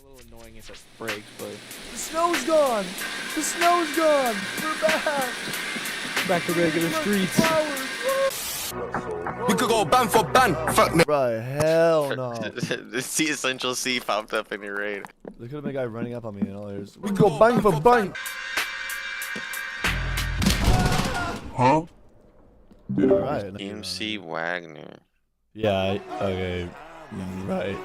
A little annoying as it breaks, but The snow's gone! The snow's gone! We're back to regular streets. We could go ban for ban. Fuck no. Right, hell no. The C Essential C popped up in your raid. There could have been a guy running up on me and all there's. We go bang for bang! Huh? Dude, alright. EMC Wagner. Yeah, okay. Right.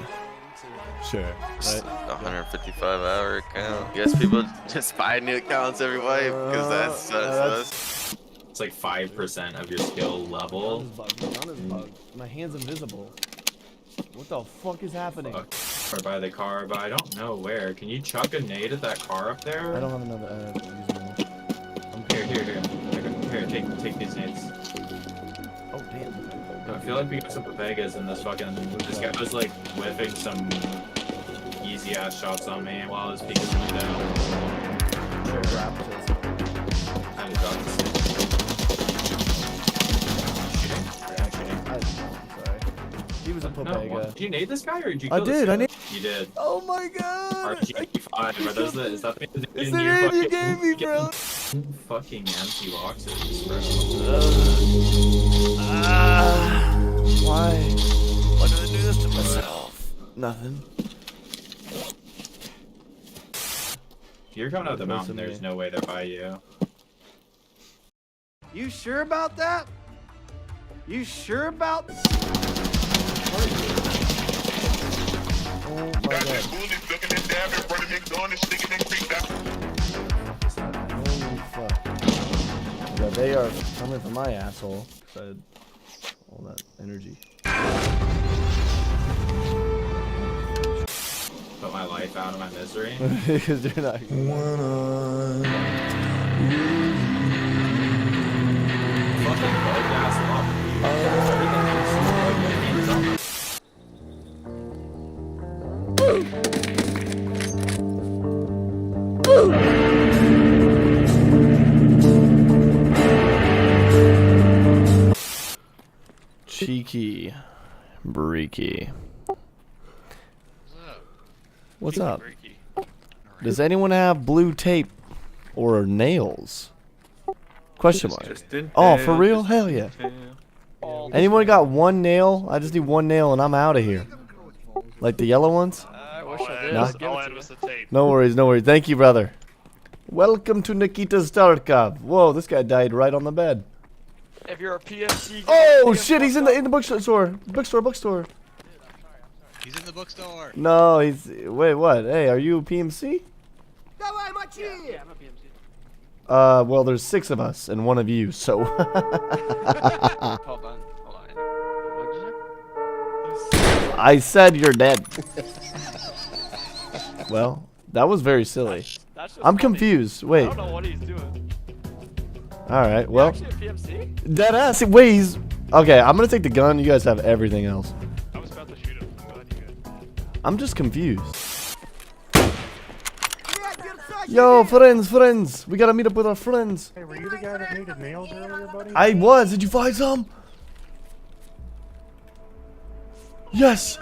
Sure. Right. 155-hour account. Guess people just buy new accounts every wipe because that's It's like 5% of your skill level. None is bugged. My hand's invisible. What the fuck is happening? Or by the car, but I don't know where. Can you chuck a nade at that car up there? I don't have another. Here, take these nades. Oh damn. I feel like we got some Vegas in this fucking. This guy was like whiffing some easy ass shots on me while I was peeking me down. Sure, I just dropped this. Shooting? I'm sorry. He was a No, Pobega. what? Did you nade this guy or did you I kill this did, guy? I nade- You did. Oh my god! RG5, are those the, is that the It's the name you gave me, bro! Fucking empty boxes, bro. Why? Why did I do this to myself? Nothing. If you're coming out the mountain, there's no way they're by you. You sure about that? You sure about? Oh my god. Holy fuck. Yeah, they are coming for my asshole. I had all that energy. Put my life out of my misery. Because you're not. Fucking bugged ass lobby. Cheeky. Breaky. What's up? Does anyone have blue tape or nails? Question mark. Oh, for real? Hell yeah. Anyone got one nail? I just need one nail and I'm out of here. Like the yellow ones? I wish I did. Nah. All I had was the tape. No worries, no worries. Thank you, brother. Welcome to Nikita's Tarkov. Whoa, this guy died right on the bed. If you're a PMC. Oh shit, he's in the bookstore. Bookstore. He's in the bookstore. No, he's wait, what? Hey, are you a PMC? Yeah, I'm a PMC. Well, there's 6 of us and 1 of you, so. Hold on. What did you say? I said you're dead. Well, that was very silly. That's just I'm funny. confused. I Wait. don't know what he's doing. All right. Well, Actually a PMC? dead ass. Wait, he's okay. I'm gonna take the gun. You guys have everything else. I was about to shoot him. I'm glad you did. I'm just confused. Yo, friends. We gotta meet up with our friends. Hey, were you the guy that needed nails earlier, buddy? I was. Did you find some? Yes.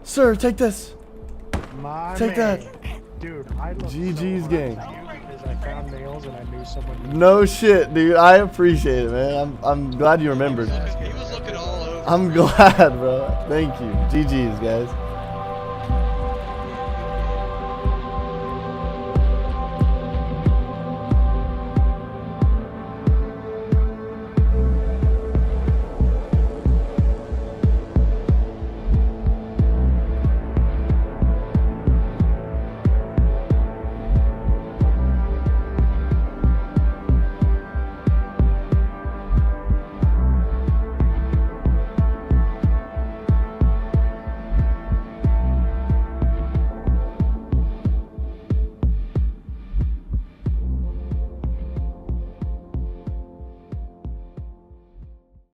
Sir, take this. My Take man. that. Dude, I looked GG's so gang. hard at you because I found nails and I knew someone. No shit, dude. I appreciate it, man. I'm glad you remembered. He was looking all over. I'm glad, bro. Thank you. GG's, guys.